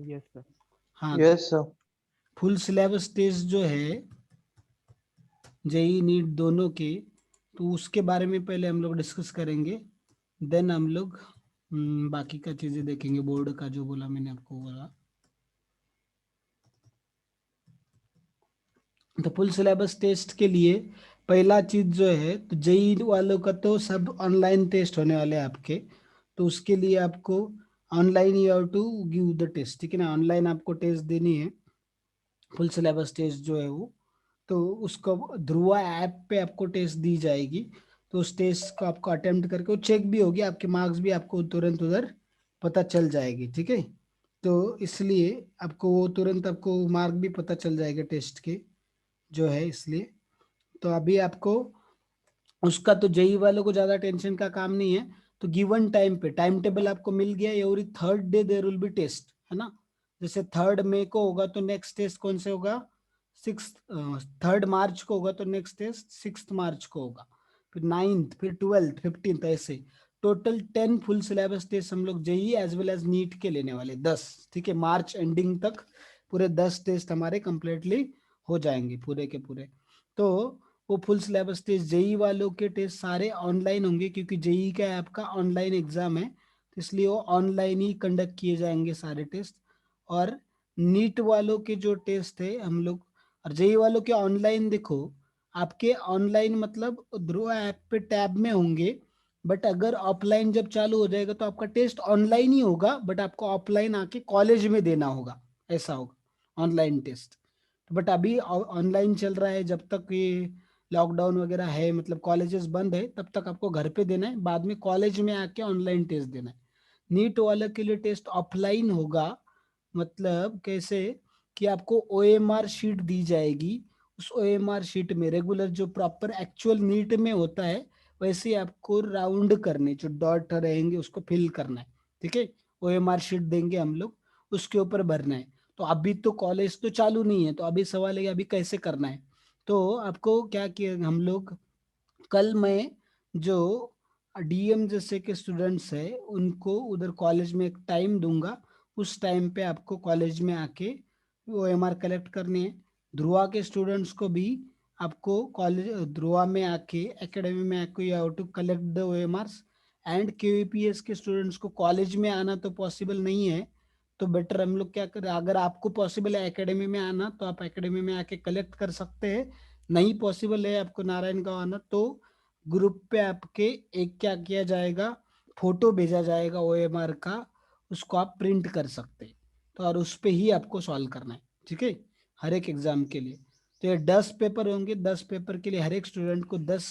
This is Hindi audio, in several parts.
Yes sir. हाँ, तो yes sir. Full syllabus test जो है जेई नीट दोनों के, तो उसके बारे में पहले हम लोग डिस्कस करेंगे, देन हम लोग बाकी का चीज़ें देखेंगे, बोर्ड का जो बोला मैंने आपको बोला। तो फुल सिलेबस टेस्ट के लिए पहला चीज़ जो है, तो जेई वालों का तो सब ऑनलाइन टेस्ट होने वाले हैं आपके। तो उसके लिए आपको online you have to give the test, ठीक है ना, ऑनलाइन आपको टेस्ट देनी है। फुल सिलेबस टेस्ट जो है वो, तो उसको ध्रुवा ऐप पे आपको टेस्ट दी जाएगी। तो उस टेस्ट को आपको अटेम्प्ट करके वो चेक भी होगी, आपके मार्क्स भी आपको तुरंत उधर पता चल जाएगी, ठीक है। तो इसलिए आपको वो तुरंत आपको मार्क भी पता चल जाएगा टेस्ट के जो है, इसलिए। तो अभी आपको उसका तो जेई वालों को ज़्यादा टेंशन का काम नहीं है। तो गिवन टाइम पे टाइम टेबल आपको मिल गया, every third day there will be test, है ना। जैसे 3 मई को होगा तो नेक्स्ट टेस्ट कौन से होगा, 6, 3 मार्च को होगा तो नेक्स्ट टेस्ट 6 मार्च को होगा, फिर 9th, फिर 12th, 15th, ऐसे टोटल 10 फुल सिलेबस टेस्ट हम लोग JEE as well as NEET के लेने वाले, 10, ठीक है। मार्च एंडिंग तक पूरे 10 टेस्ट हमारे कंप्लीटली हो जाएंगे पूरे के पूरे। तो वो फुल सिलेबस टेस्ट जेई वालों के टेस्ट सारे ऑनलाइन होंगे, क्योंकि जेई का आपका ऑनलाइन एग्जाम है, तो इसलिए वो ऑनलाइन ही कंडक्ट किए जाएंगे सारे टेस्ट। और नीट वालों के जो टेस्ट है हम लोग, और जेई वालों के ऑनलाइन देखो, आपके ऑनलाइन मतलब ध्रुव ऐप पे टैब में होंगे, बट अगर ऑफलाइन जब चालू हो जाएगा तो आपका टेस्ट ऑनलाइन ही होगा, बट आपको ऑफलाइन आके कॉलेज में देना होगा, ऐसा होगा ऑनलाइन टेस्ट। बट अभी ऑनलाइन चल रहा है, जब तक ये लॉकडाउन वगैरह है, मतलब कॉलेजेस बंद है, तब तक आपको घर पे देना है, बाद में कॉलेज में आके ऑनलाइन टेस्ट देना है। नीट वाले के लिए टेस्ट ऑफलाइन होगा, मतलब कैसे कि आपको ओएमआर शीट दी जाएगी, उस ओएमआर शीट में रेगुलर जो प्रॉपर एक्चुअल नीट में होता है वैसे ही आपको राउंड करने, जो डॉट रहेंगे उसको फिल करना है, ठीक है। ओएमआर शीट देंगे हम लोग, उसके ऊपर भरना है। तो अभी तो कॉलेज तो चालू नहीं है, तो अभी सवाल है कि अभी कैसे करना है। तो आपको क्या किया हम लोग, कल मैं जो डीएम जैसे के स्टूडेंट्स है उनको उधर कॉलेज में एक टाइम दूंगा, उस टाइम पे आपको कॉलेज में आके वो एमआर कलेक्ट करने हैं। ध्रुवा के स्टूडेंट्स को भी आपको कॉलेज ध्रुवा में आके एकेडमी में आके you have to collect the OMRs. And KVPS के स्टूडेंट्स को कॉलेज में आना तो पॉसिबल नहीं है, तो बेटर हम लोग क्या करें, अगर आपको पॉसिबल है एकेडमी में आना तो आप एकेडमी में आके कलेक्ट कर सकते हैं, नहीं पॉसिबल है आपको नारायण गांव आना तो ग्रुप पे आपके एक क्या किया जाएगा, फोटो भेजा जाएगा ओएमआर का, उसको आप प्रिंट कर सकते हैं। तो और उस पे ही आपको सॉल्व करना है, ठीक है, हर एक एग्जाम के लिए। तो ये 10 पेपर होंगे, 10 पेपर के लिए हर एक स्टूडेंट को 10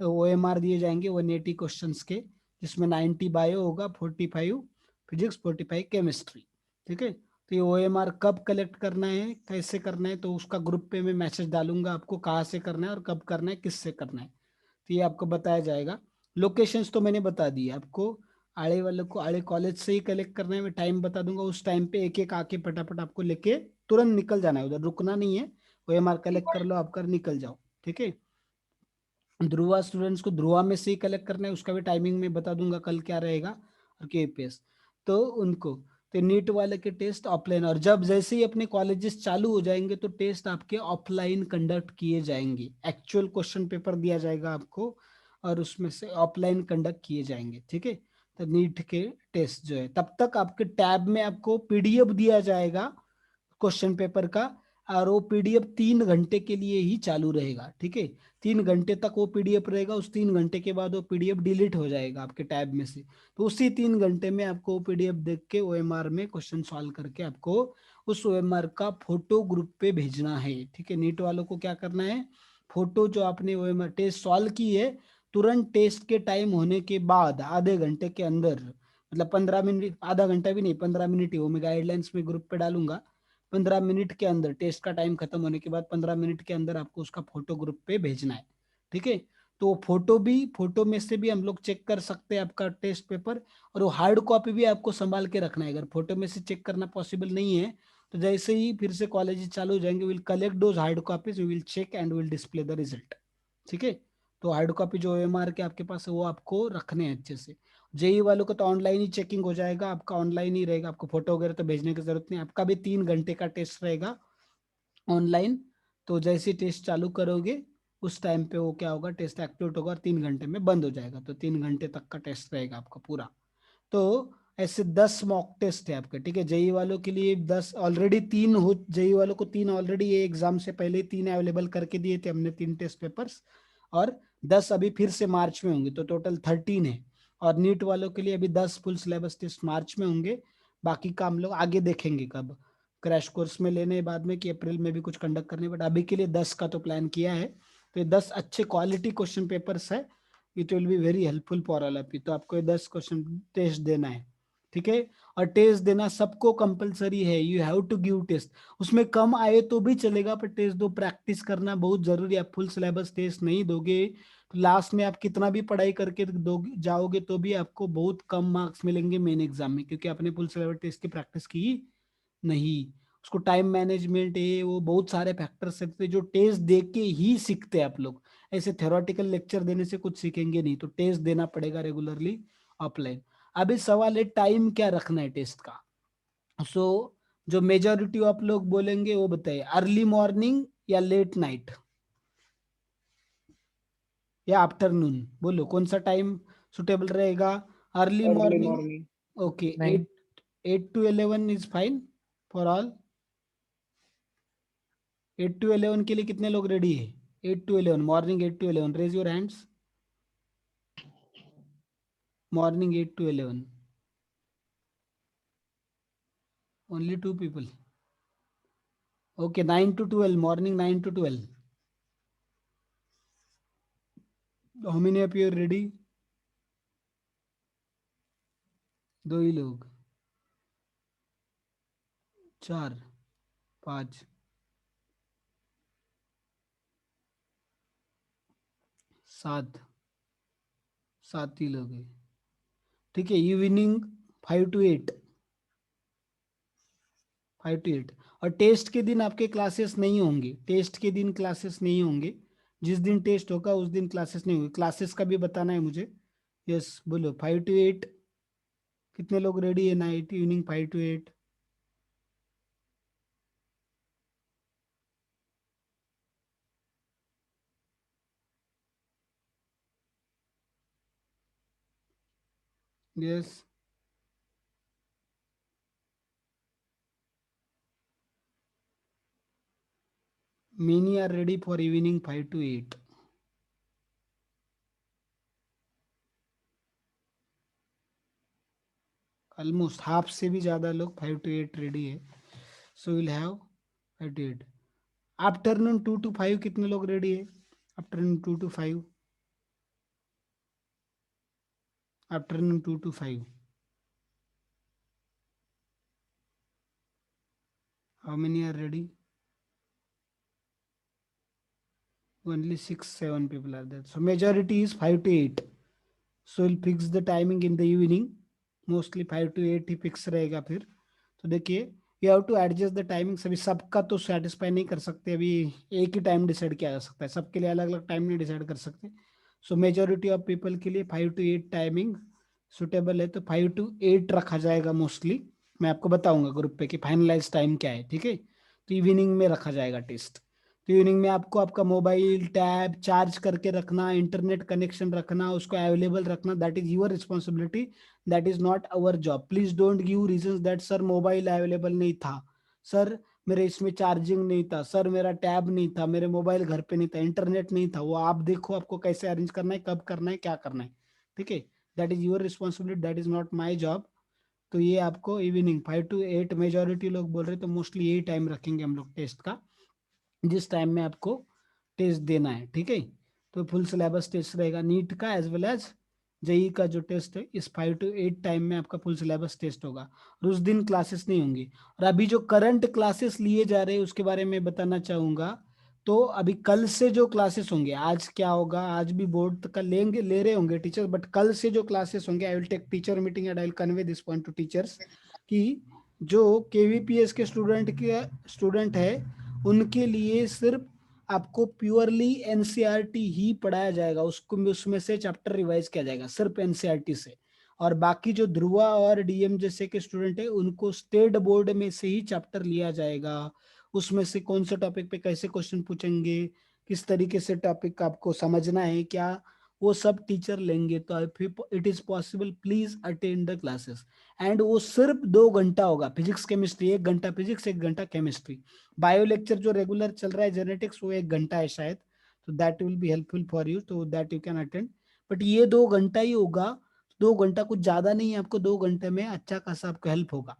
ओएमआर दिए जाएंगे 180 क्वेश्चंस के, जिसमें 90 बायो होगा, 45 फिजिक्स, 45 केमिस्ट्री, ठीक है। तो ये ओएमआर कब कलेक्ट करना है, कैसे करना है, तो उसका ग्रुप पे मैं मैसेज डालूंगा आपको, कहाँ से करना है और कब करना है, किससे करना है, तो ये आपको बताया जाएगा। लोकेशंस तो मैंने बता दी आपको, आड़े वालों को आड़े कॉलेज से ही कलेक्ट करना है, मैं टाइम बता दूंगा, उस टाइम पे एक एक आके फटाफट आपको लेके तुरंत निकल जाना है, उधर रुकना नहीं है। ओएमआर कलेक्ट कर लो, आप कर निकल जाओ, ठीक है। ध्रुवा स्टूडेंट्स को ध्रुवा में से ही कलेक्ट करना है, उसका भी टाइमिंग में बता दूंगा कल क्या रहेगा, और केपीएस तो उनको। तो नीट वाले के टेस्ट ऑफलाइन, और जब जैसे ही अपने कॉलेजेस चालू हो जाएंगे तो टेस्ट आपके ऑफलाइन कंडक्ट किए जाएंगे, एक्चुअल क्वेश्चन पेपर दिया जाएगा आपको और उसमें से ऑफलाइन कंडक्ट किए जाएंगे, ठीक है। तो नीट के टेस्ट जो है, तब तक आपके टैब में आपको पीडीएफ दिया जाएगा क्वेश्चन पेपर का, और वो पीडीएफ 3 घंटे के लिए ही चालू रहेगा, ठीक है। 3 घंटे तक वो पीडीएफ रहेगा, उस 3 घंटे के बाद वो पीडीएफ डिलीट हो जाएगा आपके टैब में से। तो उसी 3 घंटे में आपको वो पीडीएफ देख के ओएमआर में क्वेश्चन सॉल्व करके आपको उस ओएमआर का फोटो ग्रुप पे भेजना है, ठीक है। नीट वालों को क्या करना है, फोटो जो आपने ओएमआर टेस्ट सॉल्व की है, तुरंत टेस्ट के टाइम होने के बाद आधे घंटे के अंदर, मतलब 15 मिनट, आधा घंटा भी नहीं, 15 मिनट ही, वो मैं गाइडलाइंस में ग्रुप पे डालूंगा। 15 मिनट के अंदर, टेस्ट का टाइम खत्म होने के बाद 15 मिनट के अंदर आपको उसका फोटो ग्रुप पे भेजना है, ठीक है। तो फोटो भी, फोटो में से भी हम लोग चेक कर सकते हैं आपका टेस्ट पेपर, और वो हार्ड कॉपी भी आपको संभाल के रखना है। अगर फोटो में से चेक करना पॉसिबल नहीं है तो जैसे ही फिर से कॉलेज चालू हो जाएंगे, will collect those hard copies, we will check and will display the result, ठीक है। तो हार्ड कॉपी जो ओएमआर के आपके पास है वो आपको रखने हैं अच्छे से। जेई वालों को तो ऑनलाइन ही चेकिंग हो जाएगा, आपका ऑनलाइन ही रहेगा, आपको फोटो वगैरह तो भेजने की जरूरत नहीं। आपका भी 3 घंटे का टेस्ट रहेगा ऑनलाइन। तो जैसे टेस्ट चालू करोगे उस टाइम पे वो क्या होगा, टेस्ट एक्टिवेट होगा और 3 घंटे में बंद हो जाएगा। तो 3 घंटे तक का टेस्ट रहेगा आपका पूरा। तो ऐसे 10 मॉक टेस्ट है आपके, ठीक है। जेई वालों के लिए 10 ऑलरेडी, 3 हो जेई वालों को 3 ऑलरेडी ये एग्जाम से पहले 3 अवेलेबल करके दिए थे हमने, 3 टेस्ट पेपर्स। और 10 अभी फिर से मार्च में होंगे, तो टोटल 13 है। और नीट वालों के लिए अभी 10 फुल सिलेबस टेस्ट मार्च में होंगे। बाकी का हम लोग आगे देखेंगे कब क्रैश कोर्स में लेने बाद में, कि अप्रैल में भी कुछ कंडक्ट करने, बट अभी के लिए 10 का तो प्लान किया है। तो ये 10 अच्छे क्वालिटी क्वेश्चन पेपर्स है। It will be very helpful for all of you. तो आपको ये 10 क्वेश्चन टेस्ट देना है, ठीक है। और टेस्ट देना सबको कंपलसरी है, you have to give test. उसमें कम आए तो भी चलेगा, पर टेस्ट दो, प्रैक्टिस करना बहुत जरूरी है। आप फुल सिलेबस टेस्ट नहीं दोगे तो लास्ट में आप कितना भी पढ़ाई करके दोगे जाओगे तो भी आपको बहुत कम मार्क्स मिलेंगे मेन एग्जाम में, क्योंकि आपने फुल सिलेबस टेस्ट की प्रैक्टिस की नहीं। उसको टाइम मैनेजमेंट है, वो बहुत सारे फैक्टर्स सकते जो टेस्ट दे के ही सीखते हैं आप लोग। ऐसे थ्योरेटिकल लेक्चर देने से कुछ सीखेंगे नहीं, तो टेस्ट देना पड़ेगा रेगुलरली ऑफलाइन। अभी सवाल है टाइम क्या रखना है टेस्ट का। सो जो मेजोरिटी आप लोग बोलेंगे वो बताइए, अर्ली मॉर्निंग या लेट नाइट या आफ्टरनून, बोलो कौन सा टाइम सुटेबल रहेगा। Early early morning, morning. Okay. नहीं। 8 to 11 is fine for all. 8 to 11 के लिए कितने लोग रेडी है? 8 to 11 morning, 8 to 11 raise your hands. Morning 8 to 11, only 2 people. Okay, 9 to 12, morning 9 to 12। How many of you are ready? दो ही लोग, 4, 5, 7, 7 ही लोग हैं, ठीक है। Evening 5 to 8, 5 to 8। और टेस्ट के दिन आपके क्लासेस नहीं होंगे, टेस्ट के दिन क्लासेस नहीं होंगे। जिस दिन टेस्ट होगा उस दिन क्लासेस नहीं होंगे। क्लासेस का भी बताना है मुझे। यस बोलो, 5 to 8 कितने लोग रेडी है? Night evening 5 to 8। Yes, many are ready for evening 5 to 8। Almost half से भी ज्यादा लोग 5 to 8 रेडी है। So will have 5 to 8। Afternoon 2 to 5 कितने लोग रेडी है? Afternoon 2 to 5, afternoon 2 to 5, how many are ready? Only 6, 7 people are there. So majority is 5 to 8. So we'll fix the timing in the evening. Mostly 5 to 8 ही फिक्स रहेगा फिर। तो देखिए, you have to adjust the timing. अभी सबका तो सेटिस्फाई नहीं कर सकते, अभी एक ही टाइम डिसाइड किया जा सकता है, सबके लिए अलग अलग टाइम नहीं डिसाइड कर सकते। सो मेजोरिटी ऑफ पीपल के लिए 5 to 8 टाइमिंग सुटेबल है, तो 5 to 8 रखा जाएगा मोस्टली। मैं आपको बताऊंगा ग्रुप पे कि फाइनलाइज टाइम क्या है, ठीक है। तो इवनिंग में रखा जाएगा टेस्ट। तो इवनिंग में आपको आपका मोबाइल टैब चार्ज करके रखना, इंटरनेट कनेक्शन रखना, उसको अवेलेबल रखना, that is your responsibility, that is not our job. Please don't give reasons that sir mobile available नहीं था, सर मेरे इसमें चार्जिंग नहीं था, सर मेरा टैब नहीं था, मेरे मोबाइल घर पे नहीं था, इंटरनेट नहीं था। वो आप देखो आपको कैसे अरेंज करना है, कब करना है, क्या करना है, ठीक है। That is your responsibility, that is not my job. तो ये आपको इवनिंग 5 to 8, मेजोरिटी लोग बोल रहे, तो मोस्टली यही टाइम रखेंगे हम लोग टेस्ट का, जिस टाइम में आपको टेस्ट देना है, ठीक है। तो फुल सिलेबस टेस्ट रहेगा नीट का एज वेल एज जेई का। जो टेस्ट है इस 5 to 8 टाइम में आपका फुल सिलेबस टेस्ट होगा, और उस दिन क्लासेस नहीं होंगी। और अभी जो करंट क्लासेस लिए जा रहे हैं उसके बारे में बताना चाहूंगा। तो अभी कल से जो क्लासेस होंगे, आज क्या होगा, आज भी बोर्ड का लेंगे, ले रहे होंगे टीचर्स, बट कल से जो क्लासेस होंगे, I will take teacher meeting and I will convey this point to teachers, कि जो केवीपीएस के स्टूडेंट है उनके लिए सिर्फ आपको प्योरली एनसीईआरटी ही पढ़ाया जाएगा। उसको उसमें से चैप्टर रिवाइज किया जाएगा सिर्फ एनसीईआरटी से। और बाकी जो ध्रुवा और डीएम जैसे के स्टूडेंट है उनको स्टेट बोर्ड में से ही चैप्टर लिया जाएगा, उसमें से कौन से टॉपिक पे कैसे क्वेश्चन पूछेंगे, किस तरीके से टॉपिक आपको समझना है क्या, वो सब टीचर लेंगे। तो if it is possible please attend the classes. And वो सिर्फ 2 घंटा होगा, फिजिक्स केमिस्ट्री 1 घंटा फिजिक्स 1 घंटा केमिस्ट्री। बायो लेक्चर जो रेगुलर चल रहा है जेनेटिक्स वो 1 घंटा है शायद, तो that will be helpful for you, तो that you can attend. But ये 2 घंटा ही होगा, 2 घंटा कुछ ज्यादा नहीं है, आपको 2 घंटे में अच्छा खासा आपको हेल्प होगा।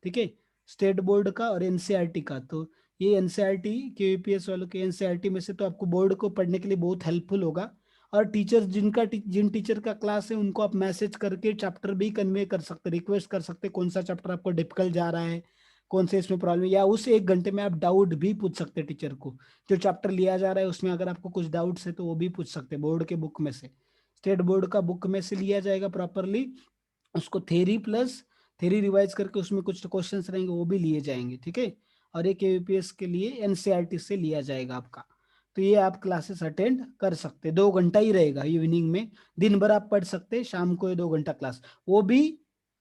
ठीक है, स्टेट बोर्ड का और एनसीईआरटी का। तो ये एनसीईआरटी के यूपीएस वालों के एनसीईआरटी में से तो आपको बोर्ड को पढ़ने के लिए बहुत हेल्पफुल होगा। और टीचर्स जिन टीचर का क्लास है उनको आप मैसेज करके चैप्टर भी कन्वे कर सकते, रिक्वेस्ट कर सकते कौन सा चैप्टर आपको डिफिकल्ट जा रहा है, कौन से इसमें प्रॉब्लम, या उस 1 घंटे में आप डाउट भी पूछ सकते टीचर को। जो चैप्टर लिया जा रहा है उसमें अगर आपको कुछ डाउट्स है तो वो भी पूछ सकते बोर्ड के बुक में से, स्टेट बोर्ड का बुक में से लिया जाएगा प्रॉपरली। उसको थेरी प्लस थेरी रिवाइज करके उसमें कुछ क्वेश्चंस रहेंगे वो भी लिए जाएंगे। ठीक है, और एक यूपीएस के लिए एनसीईआरटी से लिया जाएगा आपका। तो ये आप क्लासेस अटेंड कर सकते, 2 घंटा ही रहेगा इवनिंग में, दिन भर आप पढ़ सकते, शाम को ये 2 घंटा क्लास। वो भी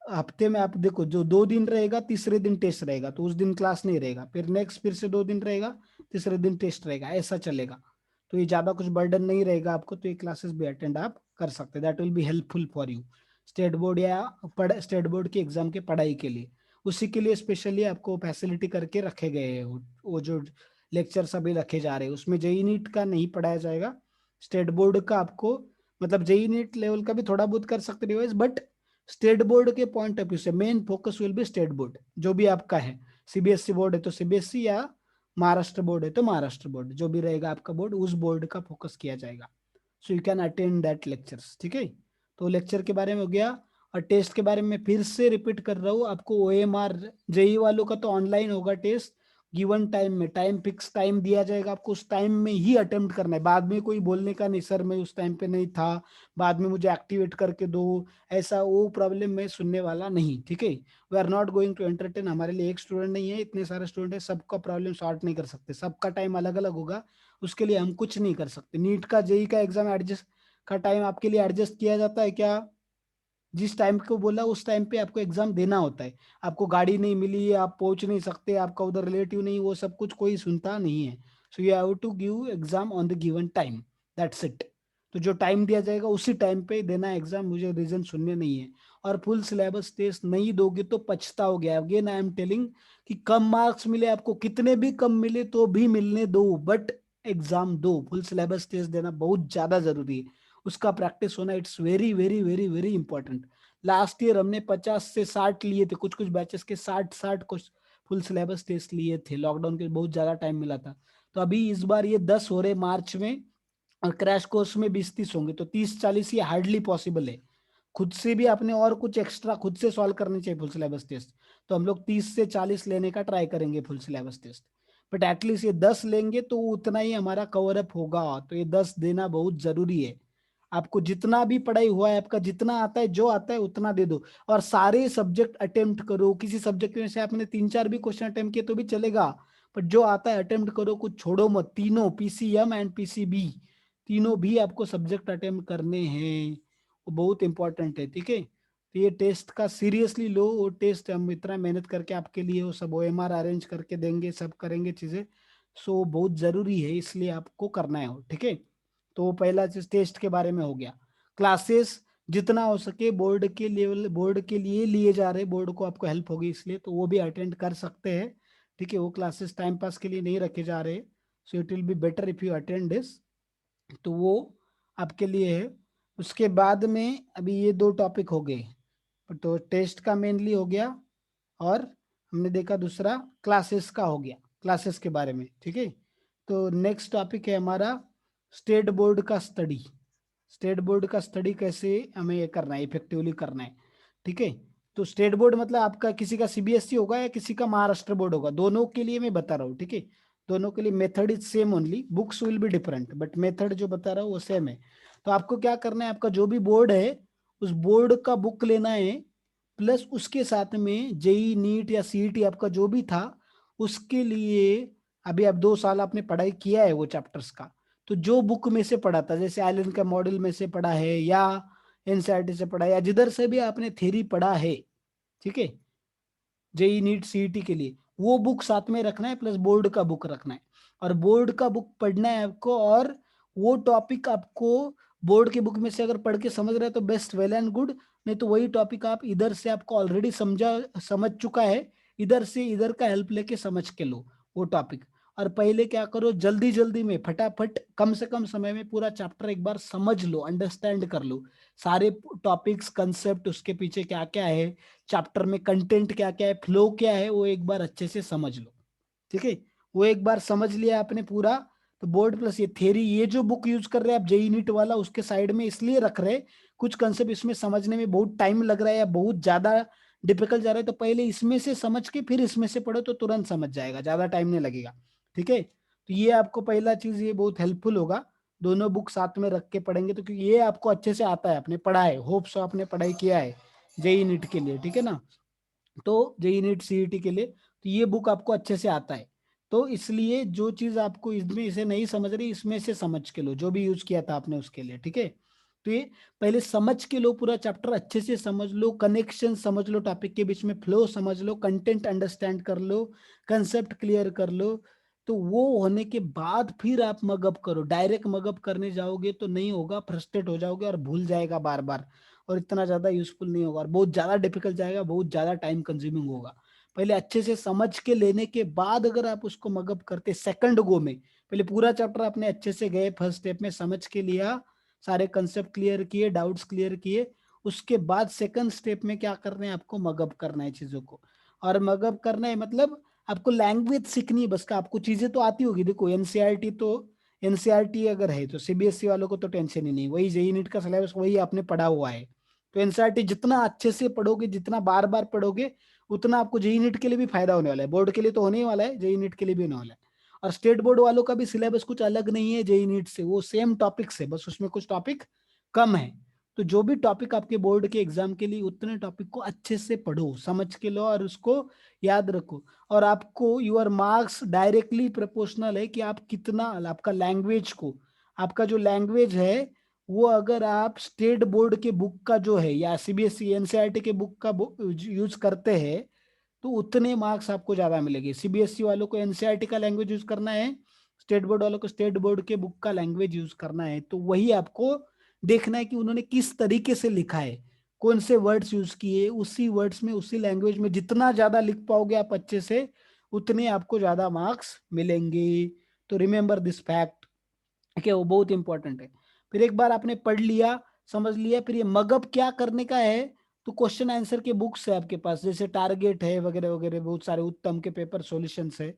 हफ्ते में आप देखो, जो 2 दिन रहेगा तीसरे दिन टेस्ट रहेगा, तो उस दिन क्लास नहीं रहेगा, फिर नेक्स्ट फिर से 2 दिन रहेगा, तीसरे दिन टेस्ट रहेगा, ऐसा चलेगा। तो ये ज्यादा कुछ बर्डन नहीं रहेगा आपको, तो ये क्लासेस भी अटेंड आप कर सकते, that will be helpful for you state board या स्टेट बोर्ड की एग्जाम के पढ़ाई के लिए। उसी के लिए स्पेशली आपको फैसिलिटी करके रखे गए हैं वो जो लेक्चर सभी रखे जा रहे हैं, उसमें जेई नीट का नहीं पढ़ाया जाएगा, स्टेट बोर्ड का आपको, मतलब जेई नीट लेवल का भी थोड़ा बहुत कर सकते रिवाइज, बट स्टेट बोर्ड के पॉइंट ऑफ व्यू से main focus will be state board, जो भी आपका है। सीबीएसई बोर्ड है तो सीबीएसई, या महाराष्ट्र बोर्ड है तो महाराष्ट्र बोर्ड, जो भी रहेगा आपका बोर्ड उस बोर्ड का फोकस किया जाएगा। So you can attend that lectures. ठीक है, तो लेक्चर के बारे में हो गया। और टेस्ट के बारे में फिर से रिपीट कर रहा हूँ आपको, ओएमआर जेई वालों का तो ऑनलाइन होगा टेस्ट, गिवन टाइम में, टाइम फिक्स टाइम दिया जाएगा आपको, उस टाइम में ही अटेम्प्ट करना है, बाद में कोई बोलने का नहीं सर मैं उस टाइम पे नहीं था, बाद में मुझे एक्टिवेट करके दो, ऐसा वो प्रॉब्लम में सुनने वाला नहीं। ठीक है, we are not going to entertain, हमारे लिए एक स्टूडेंट नहीं है, इतने सारे स्टूडेंट है, सबका प्रॉब्लम सॉल्व नहीं कर सकते, सबका टाइम अलग अलग होगा, उसके लिए हम कुछ नहीं कर सकते। नीट का जेई का एग्जाम एडजस्ट का टाइम आपके लिए एडजस्ट किया जाता है क्या? जिस टाइम को बोला उस टाइम पे आपको एग्जाम देना होता है। आपको गाड़ी नहीं मिली, आप पहुंच नहीं सकते, आपका उधर रिलेटिव नहीं, वो सब कुछ कोई सुनता नहीं है। So you have to give exam on the given time, that's it. तो जो टाइम दिया जाएगा उसी टाइम पे देना एग्जाम, मुझे रीजन सुनने नहीं है। और फुल सिलेबस टेस्ट नहीं दोगे तो पछताओगे। अगेन आई एम टेलिंग कि कम मार्क्स मिले आपको, कितने भी कम मिले तो भी मिलने दो, बट एग्जाम दो। फुल सिलेबस टेस्ट देना बहुत ज्यादा जरूरी है, उसका प्रैक्टिस होना it's very very very very important. Last year हमने 50 से 60 लिए थे, कुछ कुछ बैचेस के 60 कुछ फुल सिलेबस टेस्ट लिए थे, लॉकडाउन के बहुत ज्यादा टाइम मिला था। तो अभी इस बार ये 10 हो रहे मार्च में, और क्रैश कोर्स में 20-30 होंगे, तो 30-40 ये हार्डली पॉसिबल है। खुद से भी आपने और कुछ एक्स्ट्रा खुद से सॉल्व करनी चाहिए फुल सिलेबस टेस्ट। तो हम लोग 30 से 40 लेने का ट्राई करेंगे full syllabus test, but at least ये 10 लेंगे तो उतना ही हमारा कवर अप होगा। तो ये 10 देना बहुत जरूरी है। आपको जितना भी पढ़ाई हुआ है, आपका जितना आता है, जो आता है उतना दे दो, और सारे सब्जेक्ट अटेम्प्ट करो। किसी सब्जेक्ट में से आपने 3-4 भी क्वेश्चन अटेम्प्ट किए तो भी चलेगा, पर जो आता है अटेम्प्ट करो, कुछ छोड़ो मत। तीनों पीसीएम एंड पीसीबी, तीनों भी आपको सब्जेक्ट अटेम्प्ट करने हैं, वो बहुत इंपॉर्टेंट है। ठीक है, तो ये टेस्ट का सीरियसली लो, वो टेस्ट हम इतना मेहनत करके आपके लिए वो सब ओएमआर अरेंज करके देंगे, सब करेंगे चीजें, सो बहुत जरूरी है, इसलिए आपको करना है वो। ठीक है, तो पहला चीज टेस्ट के बारे में हो गया। क्लासेस जितना हो सके बोर्ड के लेवल, बोर्ड के लिए लिए जा रहे, बोर्ड को आपको हेल्प होगी इसलिए, तो वो भी अटेंड कर सकते हैं। ठीक है, वो क्लासेस टाइम पास के लिए नहीं रखे जा रहे, सो it will be better if you attend this, तो वो आपके लिए है। उसके बाद में अभी ये 2 टॉपिक हो गए, तो टेस्ट का मेनली हो गया, और हमने देखा दूसरा क्लासेस का हो गया, क्लासेस के बारे में। ठीक है, तो नेक्स्ट टॉपिक है हमारा स्टेट बोर्ड का स्टडी। स्टेट बोर्ड का स्टडी कैसे हमें ये करना है, इफेक्टिवली करना है। ठीक है, तो स्टेट बोर्ड मतलब आपका किसी का सीबीएसई होगा या किसी का महाराष्ट्र बोर्ड होगा, दोनों के लिए मैं बता रहा हूँ। ठीक है, दोनों के लिए method is same, only books will be different, but method जो बता रहा हूँ वो सेम है। तो आपको क्या करना है, आपका जो भी बोर्ड है उस बोर्ड का बुक लेना है, प्लस उसके साथ में जेई नीट या सीईटी आपका जो भी था उसके लिए, अभी आप 2 साल आपने पढ़ाई किया है वो चैप्टर्स का, तो जो बुक में से पढ़ा था, जैसे आइलैंड का मॉडल में से पढ़ा है, या एनसीईआरटी से पढ़ा या जिधर से भी आपने थ्योरी पढ़ा है, ठीक है, जेई नीट सीईटी के लिए, वो बुक साथ में रखना है, प्लस बोर्ड का बुक रखना है। और बोर्ड का बुक पढ़ना है आपको, और वो टॉपिक आपको बोर्ड की बुक में से अगर पढ़ के समझ रहे हैं तो बेस्ट, वेल एंड गुड। नहीं तो वही टॉपिक आप इधर से आपको ऑलरेडी समझ चुका है, इधर से इधर का हेल्प लेके समझ के लो वो टॉपिक। और पहले क्या करो, जल्दी जल्दी में फटाफट कम से कम समय में पूरा चैप्टर एक बार समझ लो, अंडरस्टैंड कर लो, सारे टॉपिक्स कंसेप्ट उसके पीछे क्या क्या है, चैप्टर में कंटेंट क्या क्या है, फ्लो क्या है, वो एक बार अच्छे से समझ लो, ठीक है। वो एक बार समझ लिया आपने पूरा, तो बोर्ड प्लस ये थ्योरी, ये जो बुक यूज कर रहे हैं आप जेई नीट वाला, उसके साइड में इसलिए रख रहे हैं, कुछ कंसेप्ट इसमें समझने में बहुत टाइम लग रहा है या बहुत ज्यादा डिफिकल्ट जा रहा है, तो पहले इसमें से समझ के फिर इसमें से पढ़ो तो तुरंत समझ जाएगा, ज्यादा टाइम नहीं लगेगा, ठीक है। तो ये आपको पहला चीज ये बहुत हेल्पफुल होगा, दोनों बुक साथ में रख के पढ़ेंगे तो, क्योंकि ये आपको अच्छे से आता है, आपने पढ़ा है, होप सो आपने पढ़ाई किया है जेई नीट के लिए, ठीक है ना। तो जेई नीट सीईटी के लिए तो ये बुक आपको अच्छे से आता है, तो इसलिए जो चीज आपको इसमें इसे नहीं समझ रही, इसमें से समझ के लो, जो भी यूज किया था आपने उसके लिए, ठीक है। तो ये पहले समझ के लो, पूरा चैप्टर अच्छे से समझ लो, कनेक्शन समझ लो, टॉपिक के बीच में फ्लो समझ लो, कंटेंट अंडरस्टैंड कर लो, कंसेप्ट क्लियर कर लो। तो वो होने के बाद फिर आप मगअप करो, डायरेक्ट मगअप करने जाओगे तो नहीं होगा, फ्रस्ट्रेट हो जाओगे और भूल जाएगा बार बार, और इतना ज्यादा यूजफुल नहीं होगा, और बहुत ज्यादा डिफिकल्ट जाएगा, बहुत ज्यादा टाइम कंज्यूमिंग होगा। पहले अच्छे से समझ के लेने के बाद अगर आप उसको मगअप करते सेकंड गो में, पहले पूरा चैप्टर आपने अच्छे से गए, फर्स्ट स्टेप में समझ के लिया, सारे कंसेप्ट क्लियर किए, डाउट्स क्लियर किए, उसके बाद सेकंड स्टेप में क्या करना है, आपको मगअप करना है चीजों को। और मगअप करना है मतलब आपको लैंग्वेज सीखनी है बस, का आपको चीजें तो आती होगी, देखो एनसीईआरटी तो, एनसीईआरटी अगर है तो सीबीएसई वालों को तो टेंशन ही नहीं, वही जेई नीट का सिलेबस वही आपने पढ़ा हुआ है। तो एनसीईआरटी जितना अच्छे से पढ़ोगे, जितना बार बार पढ़ोगे, उतना आपको जेई नीट के लिए भी फायदा होने वाला है, बोर्ड के लिए तो होने ही वाला है, जेई नीट के लिए भी होने वाला है। और स्टेट बोर्ड वालों का भी सिलेबस कुछ अलग नहीं है जेई नीट से, वो सेम टॉपिक से, बस उसमें कुछ टॉपिक कम है। तो जो भी टॉपिक आपके बोर्ड के एग्जाम के लिए, उतने टॉपिक को अच्छे से पढ़ो, समझ के लो और उसको याद रखो। और आपको योर मार्क्स डायरेक्टली प्रोपोर्शनल है कि आप कितना, आपका लैंग्वेज को, आपका जो लैंग्वेज है वो, अगर आप स्टेट बोर्ड के बुक का जो है या सीबीएसई एनसीईआरटी के बुक का यूज करते हैं, तो उतने मार्क्स आपको ज्यादा मिलेंगे। सीबीएसई वालों को एनसीईआरटी का लैंग्वेज यूज करना है, स्टेट बोर्ड वालों को स्टेट बोर्ड के बुक का लैंग्वेज यूज करना है, तो वही आपको देखना है कि उन्होंने किस तरीके से लिखा है, कौन से वर्ड्स यूज किए, उसी वर्ड्स में उसी लैंग्वेज में जितना ज्यादा लिख पाओगे आप अच्छे से, उतने आपको ज्यादा मार्क्स मिलेंगे। तो रिमेंबर दिस फैक्ट, ठीक है, वो बहुत इंपॉर्टेंट है। फिर एक बार आपने पढ़ लिया, समझ लिया, फिर ये मगअप क्या करने का है, तो क्वेश्चन आंसर के बुक्स है आपके पास, जैसे टारगेट है वगैरह वगैरह, बहुत सारे उत्तम के पेपर सॉल्यूशंस है,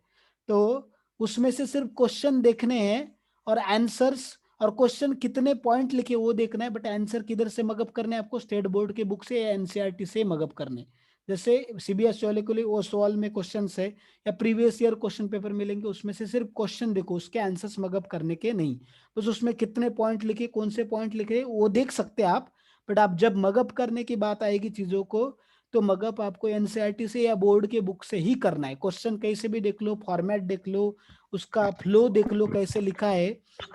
तो उसमें से सिर्फ क्वेश्चन देखने हैं और आंसर्स, और क्वेश्चन कितने पॉइंट लिखे वो देखना है, बट आंसर किधर से मगअप करने हैं आपको, स्टेट बोर्ड के बुक से या एनसीईआरटी से मगअप करने। जैसे सीबीएसई वाले के लिए वो सवाल में क्वेश्चन है या प्रीवियस ईयर क्वेश्चन पेपर मिलेंगे, उसमें से सिर्फ क्वेश्चन देखो, उसके आंसर्स मगअप करने के नहीं, बस उसमें कितने पॉइंट लिखे, कौन से पॉइंट लिखे वो देख सकते हैं आप। बट आप जब मगअप करने की बात आएगी चीजों को, तो मगअप आपको एनसीईआरटी से या बोर्ड के बुक से ही करना है, क्वेश्चन कैसे भी देख लो, फॉर्मेट देख लो, उसका फ्लो देख लो कैसे लिखा है,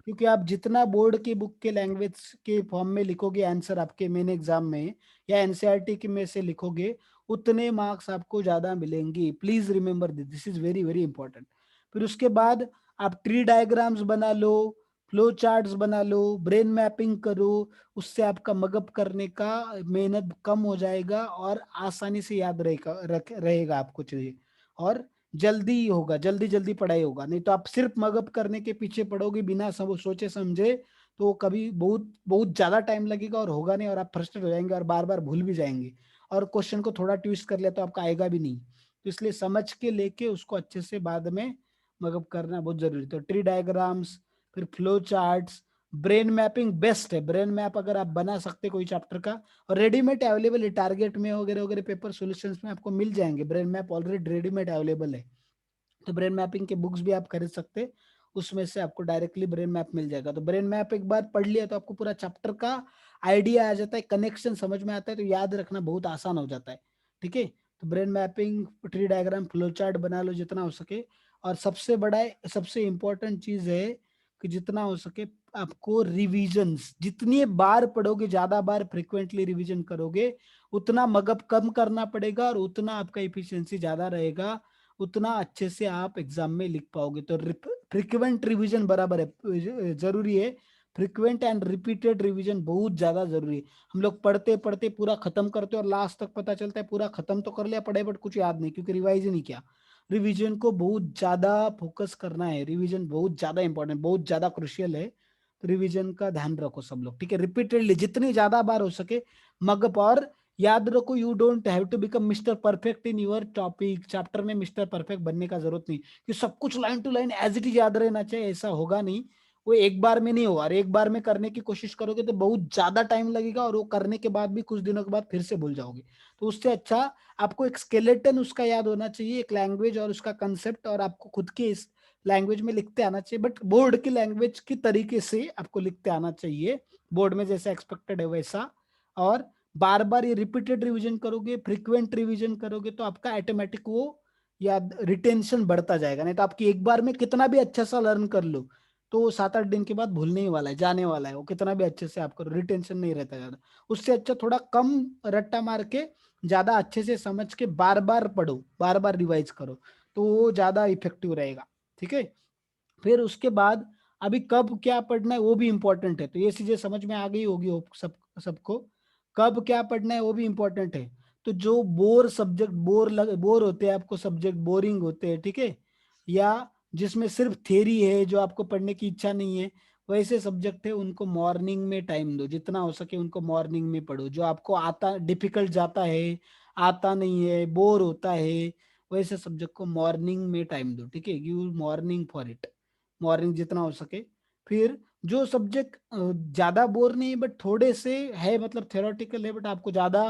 क्योंकि आप जितना बोर्ड की बुक के लैंग्वेज के फॉर्म में लिखोगे आंसर आपके मेन एग्जाम में, या एनसीईआरटी के में से लिखोगे, उतने मार्क्स आपको ज्यादा मिलेंगे। Please remember this, this is very very important. फिर उसके बाद आप ट्री डायग्राम्स बना लो, फ्लो चार्ट्स बना लो, ब्रेन मैपिंग करो, उससे आपका मगअप करने का मेहनत कम हो जाएगा और आसानी से याद रहेगा आपको चीजें, और जल्दी होगा, जल्दी जल्दी पढ़ाई होगा। नहीं तो आप सिर्फ मगअप करने के पीछे पढ़ोगे बिना सब सोचे समझे, तो कभी बहुत बहुत ज्यादा टाइम लगेगा और होगा नहीं, और आप फ्रस्ट्रेट हो जाएंगे और बार बार भूल भी जाएंगे, और क्वेश्चन को थोड़ा ट्विस्ट कर लिया तो आपका आएगा भी नहीं। तो इसलिए समझ के लेके उसको अच्छे से बाद में मगअप करना बहुत जरूरी। तो ट्री डायग्राम्स, फिर flow charts, brain mapping best है, ब्रेन मैप अगर आप बना सकते कोई चैप्टर का, और रेडीमेड अवेलेबल है, टारगेट में वगैरह वगैरह पेपर सॉल्यूशंस में आपको मिल जाएंगे, brain map already readymade available है। तो ब्रेन मैपिंग के बुक्स भी आप खरीद सकते, उसमें से आपको डायरेक्टली ब्रेन मैप मिल जाएगा। तो ब्रेन मैप एक बार पढ़ लिया तो आपको पूरा चैप्टर का आइडिया आ जाता है, कनेक्शन समझ में आता है, तो याद रखना बहुत आसान हो जाता है, ठीक है। तो brain mapping, tree diagram, flow chart बना लो जितना हो सके। और सबसे बड़ा, सबसे इंपॉर्टेंट चीज है कि जितना हो सके आपको रिविजन्स, जितनी बार पढ़ोगे, ज्यादा बार फ्रिक्वेंटली रिवीजन करोगे, उतना मगअप कम करना पड़ेगा और उतना आपका इफिशियंसी ज्यादा रहेगा, उतना अच्छे से आप एग्जाम में लिख पाओगे। तो फ्रिक्वेंट रिवीजन बराबर है, जरूरी है। फ्रिक्वेंट एंड रिपीटेड रिवीजन बहुत ज्यादा जरूरी है। हम लोग पढ़ते पढ़ते पूरा खत्म करते हैं और लास्ट तक पता चलता है पूरा खत्म तो कर लिया पढ़े, बट कुछ याद नहीं, क्योंकि रिवाइज ही नहीं किया। रिवीजन को बहुत ज्यादा फोकस करना है, रिवीजन बहुत ज्यादा इंपॉर्टेंट, बहुत ज्यादा क्रुशियल है। तो रिवीजन का ध्यान रखो सब लोग, ठीक है। रिपीटेडली जितनी ज्यादा बार हो सके मगअप। और याद रखो, you don't have to become mister perfect in your topic chapter में। मिस्टर परफेक्ट बनने का जरूरत नहीं कि सब कुछ line to line as it is याद रहना चाहिए, ऐसा होगा नहीं। वो एक बार में नहीं होगा, और एक बार में करने की कोशिश करोगे तो बहुत ज्यादा टाइम लगेगा, और वो करने के बाद भी कुछ दिनों के बाद फिर से भूल जाओगे। तो उससे अच्छा आपको एक स्केलेटन उसका याद होना चाहिए, एक लैंग्वेज और उसका कंसेप्ट, और आपको खुद के इस लैंग्वेज में लिखते आना चाहिए, बट बोर्ड की लैंग्वेज की तरीके से आपको लिखते आना चाहिए, बोर्ड में जैसा एक्सपेक्टेड है वैसा। और बार बार ये रिपीटेड रिवीजन करोगे, फ्रीक्वेंट रिवीजन करोगे, तो आपका ऑटोमेटिक वो याद रिटेंशन बढ़ता जाएगा। नहीं तो आपकी एक बार में कितना भी अच्छा सा लर्न कर लो, तो 7-8 दिन के बाद भूलने ही वाला है, जाने वाला है वो, कितना भी अच्छे से आप करो, रिटेंशन नहीं रहता ज्यादा। उससे अच्छा थोड़ा कम रट्टा मार के ज्यादा अच्छे से समझ के बार बार पढ़ो, बार बार रिवाइज करो, तो वो ज्यादा इफेक्टिव रहेगा, ठीक है। फिर उसके बाद अभी कब क्या पढ़ना है वो भी इंपॉर्टेंट है, तो ये चीजें समझ में आ गई होगी सबको। कब क्या पढ़ना है वो भी इंपॉर्टेंट है। तो जो बोर सब्जेक्ट, बोर होते हैं आपको, सब्जेक्ट बोरिंग होते हैं, ठीक है, या जिसमें सिर्फ थ्योरी है, जो आपको पढ़ने की इच्छा नहीं है, वैसे सब्जेक्ट है उनको मॉर्निंग में टाइम दो, जितना हो सके उनको मॉर्निंग में पढ़ो। जो आपको आता डिफिकल्ट जाता है, आता नहीं है, बोर होता है, वैसे सब्जेक्ट को मॉर्निंग में टाइम दो, ठीक है। Give morning for it, morning जितना हो सके। फिर जो सब्जेक्ट ज्यादा बोर नहीं बट थोड़े से है, मतलब थ्योरेटिकल है बट आपको ज्यादा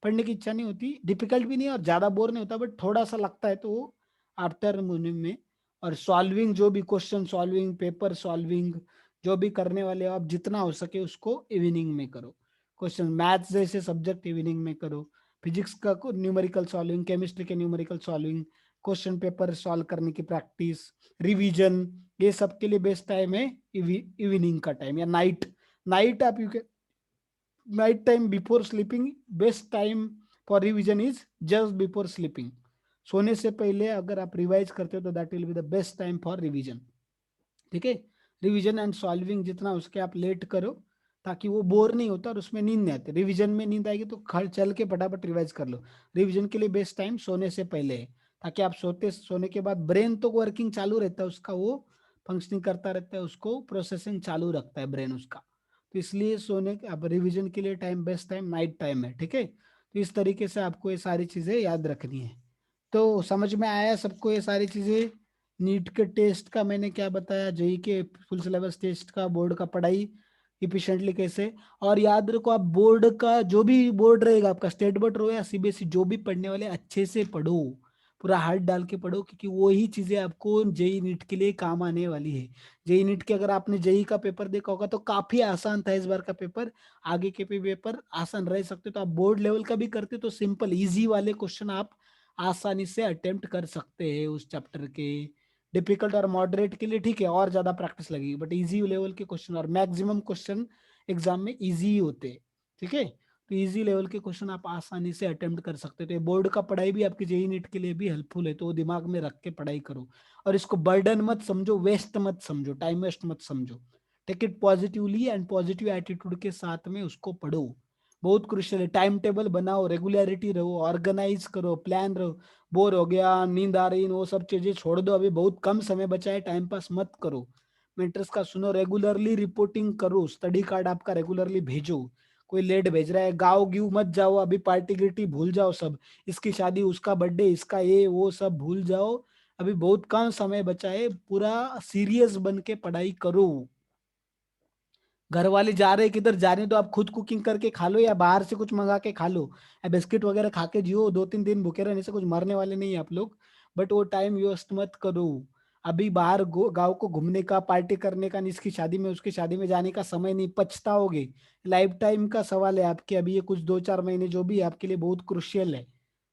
पढ़ने की इच्छा नहीं होती, डिफिकल्ट भी नहीं और ज्यादा बोर नहीं होता बट थोड़ा सा लगता है, तो वो आफ्टरनून में। और सॉल्विंग, जो भी क्वेश्चन सॉल्विंग, पेपर सॉल्विंग, जो भी करने वाले हो आप, जितना हो सके उसको इवनिंग में करो। क्वेश्चन मैथ्स जैसे सब्जेक्ट इवनिंग में करो, फिजिक्स का न्यूमेरिकल सॉल्विंग, केमिस्ट्री के numerical solving, question paper solve करने की प्रैक्टिस, रिवीजन, ये सब के लिए बेस्ट टाइम है इवनिंग का टाइम या नाइट। नाइट आप you can, night time before sleeping, best time for revision is just before sleeping. सोने से पहले अगर आप रिवाइज करते हो तो that will be the best time for revision, ठीक है। रिवीजन एंड सॉल्विंग जितना उसके आप लेट करो, ताकि वो बोर नहीं होता और उसमें नींद नहीं आती। रिवीजन में नींद आएगी तो खड़ चल के फटाफट रिवाइज कर लो। रिवीजन के लिए बेस्ट टाइम सोने से पहले है, ताकि आप सोने के बाद ब्रेन तो वर्किंग चालू रहता है उसका, वो फंक्शनिंग करता रहता है, उसको प्रोसेसिंग चालू रखता है ब्रेन उसका। तो इसलिए सोने अब रिवीजन के लिए time, best time night time है, ठीक है। तो इस तरीके से आपको ये सारी चीजें याद रखनी है। तो समझ में आया सबको ये सारी चीजें? नीट के टेस्ट का मैंने क्या बताया, जेई के फुल सिलेबस टेस्ट का, बोर्ड का पढ़ाई इफिशिएंटली कैसे। और याद रखो, आप बोर्ड का जो भी बोर्ड रहेगा आपका, स्टेट बोर्ड रहो या सीबीएसई, जो भी पढ़ने वाले अच्छे से पढ़ो, पूरा हार्ट डाल के पढ़ो, क्योंकि वही चीजें आपको जेई नीट के लिए काम आने वाली है। जेई नीट के अगर आपने जेई का पेपर देखा होगा तो काफी आसान था इस बार का पेपर, आगे के भी पेपर आसान रह सकते। तो आप बोर्ड लेवल का भी करते तो सिंपल इजी वाले क्वेश्चन आप आसानी से अटेम्प्ट कर सकते हैं उस चैप्टर के। डिफिकल्ट और मॉडरेट के लिए ठीक है, और ज्यादा प्रैक्टिस लगेगी, बट इजी लेवल के क्वेश्चन और मैक्सिमम क्वेश्चन एग्जाम में इजी ही होते हैं, ठीक है। तो इजी लेवल के क्वेश्चन आप आसानी से अटेम्प्ट कर सकते हो। तो ये बोर्ड का पढ़ाई भी आपकी जेई नीट के लिए भी हेल्पफुल है, तो वो दिमाग में रख के पढ़ाई करो। और इसको बर्डन मत समझो, वेस्ट मत समझो, टाइम वेस्ट मत समझो। Take it positively and positive attitude के साथ में उसको पढ़ो। बहुत क्रुशियल है। टाइम टेबल बनाओ, रेगुलरिटी रहो, ऑर्गेनाइज करो, प्लान रहो। बोर हो गया, नींद आ रही, वो सब चीजें छोड़ दो, अभी बहुत कम समय बचा है, टाइम पास मत करो। मेंटर्स का सुनो, रेगुलरली रिपोर्टिंग करो, स्टडी कार्ड आपका रेगुलरली भेजो। कोई लेट भेज रहा है, गाँव ग्यू मत जाओ, अभी पार्टी गिर्टी भूल जाओ सब, इसकी शादी, उसका बर्थडे, इसका ये वो सब भूल जाओ। अभी बहुत कम समय बचा है, पूरा सीरियस बन के पढ़ाई करो। घर वाले जा रहे हैं किधर जा रहे हैं, तो आप खुद कुकिंग करके खा लो या बाहर से कुछ मंगा के खा लो, या बिस्किट वगैरह खा के जियो, 2-3 दिन भूखे रहने से कुछ मरने वाले नहीं है आप लोग। बट वो टाइम वेस्ट मत करो। अभी बाहर गाँव को घूमने का, पार्टी करने का, इसकी शादी में उसकी शादी में जाने का समय नहीं, पछताओगे। लाइफ टाइम का सवाल है आपके, अभी ये कुछ 2-4 महीने जो भी है आपके लिए बहुत क्रुशियल है।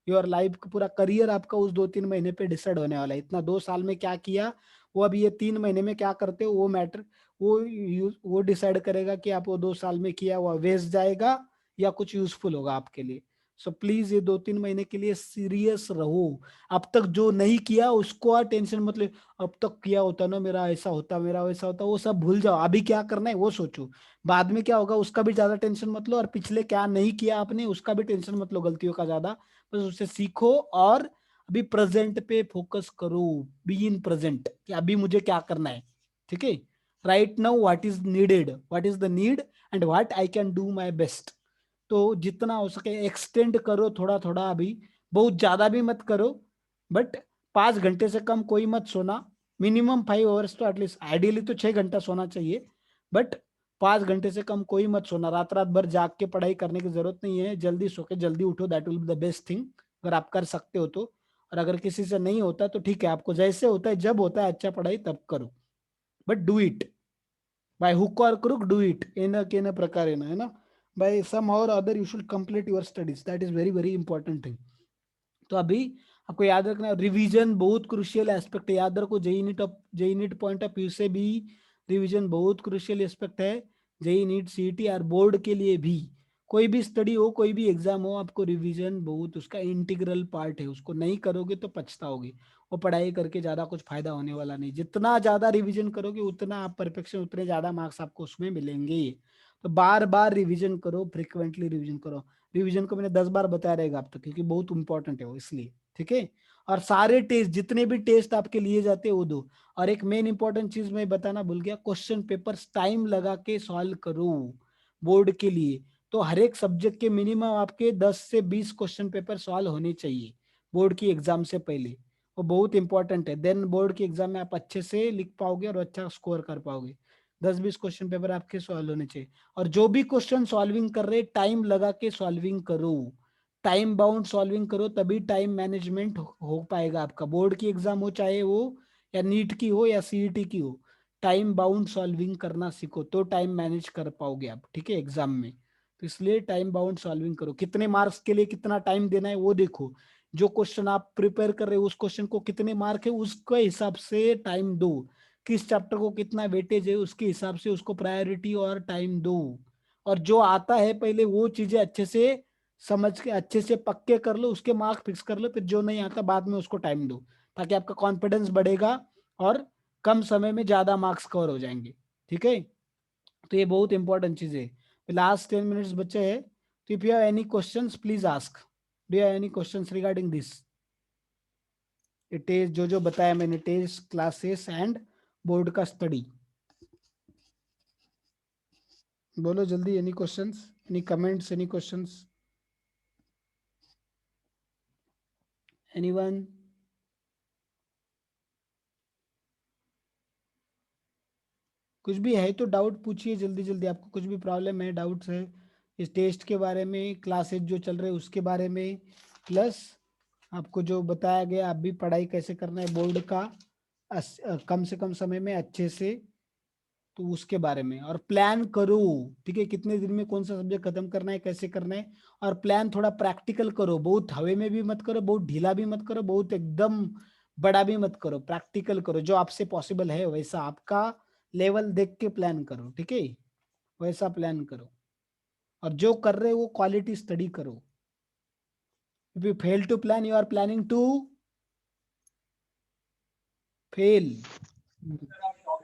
योर लाइफ का पूरा करियर आपका उस 2-3 महीने पे डिसाइड होने वाला है। इतना 2 साल में क्या किया, वो अभी ये 3 महीने में क्या करते हो वो मैटर, वो डिसाइड करेगा कि आप वो 2 साल में किया हुआ वेस्ट जाएगा या कुछ यूजफुल होगा आपके लिए। सो प्लीज ये 2-3 महीने के लिए सीरियस रहो। अब तक जो नहीं किया उसको आप टेंशन मत ले, अब तक किया होता ना मेरा ऐसा होता, मेरा वैसा होता, वो सब भूल जाओ। अभी क्या करना है वो सोचो, बाद में क्या होगा उसका भी ज्यादा टेंशन मत लो, और पिछले क्या नहीं किया आपने उसका भी टेंशन मत लो, गलतियों का ज्यादा। बस उससे सीखो और अभी प्रेजेंट पे फोकस करो। बी इन प्रेजेंट कि अभी मुझे क्या करना है, ठीक है। Right now what is needed, what is the need, and what I can do my best. तो जितना हो सके एक्सटेंड करो थोड़ा थोड़ा, अभी बहुत ज्यादा भी मत करो, बट 5 घंटे से कम कोई मत सोना। मिनिमम 5 आवर्स तो एटलीस्ट, आइडियली तो 6 घंटा सोना चाहिए, बट 5 घंटे से कम कोई मत सोना। रात रात भर जाग के पढ़ाई करने की जरूरत नहीं है, जल्दी सो के जल्दी उठो, that will be the best thing, अगर आप कर सकते हो तो। और अगर किसी से नहीं होता तो ठीक है, आपको जैसे होता है जब होता है अच्छा पढ़ाई तब करो, but do it by hook और क्रुक, डू इट इन केन प्रकार है ना, बाय सम और other you should complete your studies, that is very very important thing. तो अभी आपको याद रखना है रिवीजन बहुत क्रुशियल एस्पेक्ट है, याद रखो। JEE NEET point of view से भी रिवीजन बहुत क्रुशियल एस्पेक्ट है, जेई नीट सीईटी और बोर्ड के लिए भी। कोई भी स्टडी हो, कोई भी एग्जाम हो, आपको रिवीजन बहुत उसका इंटीग्रल पार्ट है, उसको नहीं करोगे तो पछताओगे। वो पढ़ाई करके ज्यादा कुछ फायदा होने वाला नहीं, जितना ज्यादा रिवीजन करोगे उतना आप परफेक्शन, उतने ज्यादा मार्क्स आपको उसमें मिलेंगे। तो बार बार रिवीजन करो, फ्रिक्वेंटली रिवीजन करो। रिवीजन को मैंने 10 बार बताया रहेगा अब तक, क्योंकि बहुत इंपॉर्टेंट है वो, इसलिए ठीक है। और सारे टेस्ट, जितने भी टेस्ट आपके लिए जाते हैं वो दो। और एक मेन इंपॉर्टेंट चीज मैं बताना भूल गया, क्वेश्चन पेपर्स टाइम लगा के सॉल्व करो बोर्ड के लिए। तो हर एक सब्जेक्ट के मिनिमम आपके 10 से 20 क्वेश्चन पेपर सॉल्व होने चाहिए बोर्ड की एग्जाम से पहले। वो बहुत इंपॉर्टेंट है, देन बोर्ड की एग्जाम में आप अच्छे से लिख पाओगे और अच्छा स्कोर कर पाओगे। 10-20 क्वेश्चन पेपर आपके सॉल्व होने चाहिए। और जो भी क्वेश्चन सॉल्विंग कर रहे टाइम लगा के सॉल्विंग करो, टाइम बाउंड सॉल्विंग करो, तभी टाइम मैनेजमेंट हो पाएगा आपका। बोर्ड की एग्जाम हो चाहे वो या नीट की हो या सीईटी की हो, टाइम बाउंड सॉल्विंग करना सीखो तो टाइम मैनेज कर पाओगे आप, ठीक है, एग्जाम में। तो इसलिए टाइम बाउंड सॉल्विंग करो, कितने मार्क्स के लिए कितना टाइम देना है वो देखो। जो क्वेश्चन आप प्रिपेयर कर रहे हो उस क्वेश्चन को कितने मार्क है उसके हिसाब से टाइम दो। किस चैप्टर को कितना वेटेज है उसके हिसाब से उसको प्रायोरिटी और टाइम दो। और जो आता है पहले वो चीजें अच्छे से समझ के अच्छे से पक्के कर लो, उसके मार्क्स फिक्स कर लो, फिर जो नहीं आता बाद में उसको टाइम दो, ताकि आपका कॉन्फिडेंस बढ़ेगा और कम समय में ज्यादा मार्क्स कवर हो जाएंगे, ठीक है। तो ये बहुत इंपॉर्टेंट चीज है। लास्ट 10 मिनट्स बचे हैं, तो if you have any questions please ask. Do you have any questions regarding this? Test जो जो बताया मैंने, टेस्ट, क्लासेस एंड बोर्ड का स्टडी, बोलो जल्दी। Any questions, any comments, any questions, anyone? कुछ भी है तो डाउट पूछिए जल्दी जल्दी, आपको कुछ भी प्रॉब्लम है, डाउट्स है इस टेस्ट के बारे में, क्लासेस जो चल रहे हैं उसके बारे में, प्लस आपको जो बताया गया आप भी पढ़ाई कैसे करना है बोर्ड का कम से कम समय में अच्छे से, तो उसके बारे में। और प्लान करो, ठीक है, कितने दिन में कौन सा सब्जेक्ट खत्म करना है, कैसे करना है। और प्लान थोड़ा प्रैक्टिकल करो, बहुत हवे में भी मत करो, बहुत ढीला भी मत करो, बहुत एकदम बड़ा भी मत करो, प्रैक्टिकल करो, जो आपसे पॉसिबल है वैसा आपका लेवल देख के प्लान करो, ठीक है, वैसा प्लान करो। और जो कर रहे हो वो क्वालिटी स्टडी करो। If you fail to plan you are planning to fail.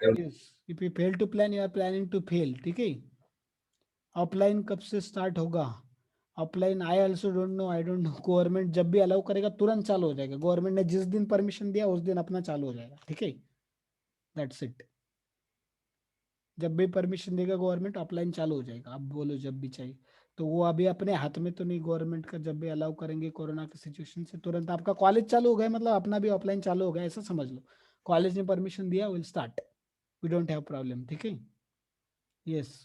Yes, if you fail to plan you are planning to fail, ठीक है। ऑफलाइन कब से स्टार्ट होगा? Offline I also don't know, I don't know. Government जब भी अलाउ करेगा तुरंत चालू हो जाएगा, गवर्नमेंट ने जिस दिन परमिशन दिया उस दिन अपना चालू हो जाएगा, ठीक है, दैट्स इट। जब भी परमिशन देगा गवर्नमेंट ऑफलाइन चालू हो जाएगा, आप बोलो जब भी चाहिए। तो वो अभी अपने हाथ में तो नहीं गवर्नमेंट का, जब भी अलाउ करेंगे कोरोना की सिचुएशन से तुरंत आपका कॉलेज चालू हो गया मतलब अपना भी ऑफलाइन चालू हो गया, ऐसा समझ लो। कॉलेज ने परमिशन दिया, will start, we don't have problem, ठीक है। यस,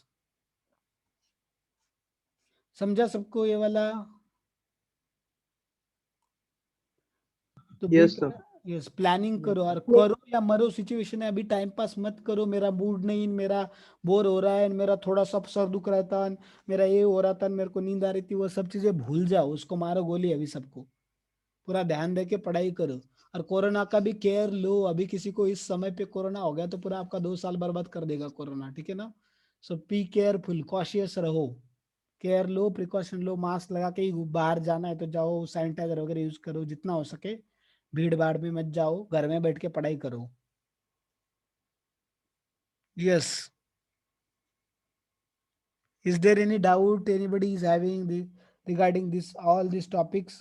समझा सबको ये वाला? तो बी, यस सर। यस, प्लानिंग करो और करो या मरो सिचुएशन है, अभी टाइम पास मत करो। मेरा मूड नहीं, मेरा बोर हो रहा है, मेरा थोड़ा सा सर दुख रहा था, मेरा ये हो रहा था, मेरे को नींद आ रही थी, वो सब चीजें भूल जाओ, उसको मारो गोली अभी सबको। पूरा ध्यान दे के पढ़ाई करो, और कोरोना का भी केयर लो। अभी किसी को इस समय पे कोरोना हो गया तो पूरा आपका 2 साल बर्बाद कर देगा कोरोना, ठीक है ना। सो बी केयरफुल, कॉशियस रहो, केयर लो, प्रिकॉशन लो, मास्क लगा के ही बाहर जाना है तो जाओ, सैनिटाइजर वगैरह यूज करो जितना हो सके, भीड़ भाड़ में मत जाओ, घर में बैठ के पढ़ाई करो। Yes, is there any doubt anybody is having the regarding this all these topics?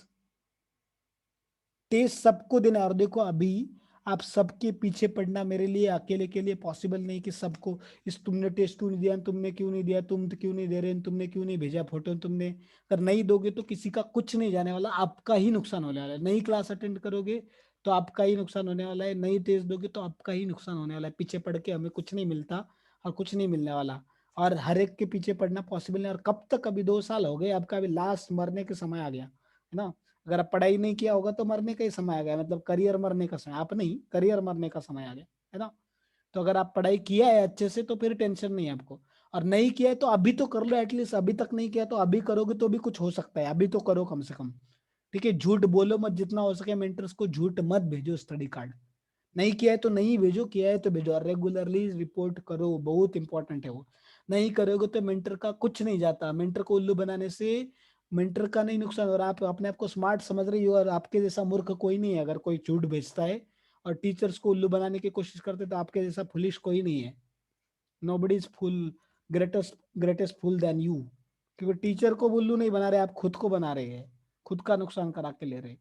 Test सबको देना है। और देखो अभी आप सबके पीछे पड़ना मेरे लिए अकेले के लिए पॉसिबल नहीं कि सबको इस तुमने टेस्ट क्यों नहीं दिया, तुमने क्यों नहीं दिया, तुम तो क्यों नहीं दे रहे, तुमने क्यों नहीं भेजा फोटो, तुमने अगर नहीं दोगे तो किसी का कुछ नहीं जाने वाला, आपका ही नुकसान होने वाला है। नई क्लास अटेंड करोगे तो आपका ही नुकसान होने वाला है, नई टेस्ट दोगे तो आपका ही नुकसान होने वाला है। पीछे पड़ के हमें कुछ नहीं मिलता और कुछ नहीं मिलने वाला, और हर एक के पीछे पड़ना पॉसिबल नहीं। और कब तक, अभी 2 साल हो गए आपका, अभी लास्ट मरने के समय आ गया है ना। अगर आप पढ़ाई नहीं किया होगा तो मरने का ही समय आ गया, मतलब करियर मरने का समय, आप नहीं, करियर मरने का समय आ गया है ना। तो अगर आप पढ़ाई किया है अच्छे से तो फिर टेंशन नहीं है आपको, और नहीं किया है तो अभी तो कर लो, एटलीस्ट अभी तक नहीं किया तो अभी करोगे तो भी कुछ हो सकता है, अभी तो करो कम से कम। ठीक है, झूठ बोलो मत, जितना हो सके मेंटर्स को झूठ मत भेजो स्टडी कार्ड। नहीं किया है तो नहीं भेजो, किया है तो भेजो, और रेगुलरली रिपोर्ट करो, बहुत इंपॉर्टेंट है वो। नहीं करोगे तो मेंटर का कुछ नहीं जाता, मेंटर को उल्लू बनाने से मेंटर का नहीं नुकसान, और आप अपने आप को स्मार्ट समझ रही हो, और आपके जैसा मूर्ख कोई नहीं है। अगर कोई झूठ भेजता है और टीचर्स को उल्लू बनाने की कोशिश करते तो आपके जैसा फुलिश कोई नहीं है। Nobody is fool, greatest greatest fool than you. क्योंकि टीचर को उल्लू नहीं बना रहे, आप खुद को बना रहे हैं, खुद का नुकसान करा के ले रहे हैं,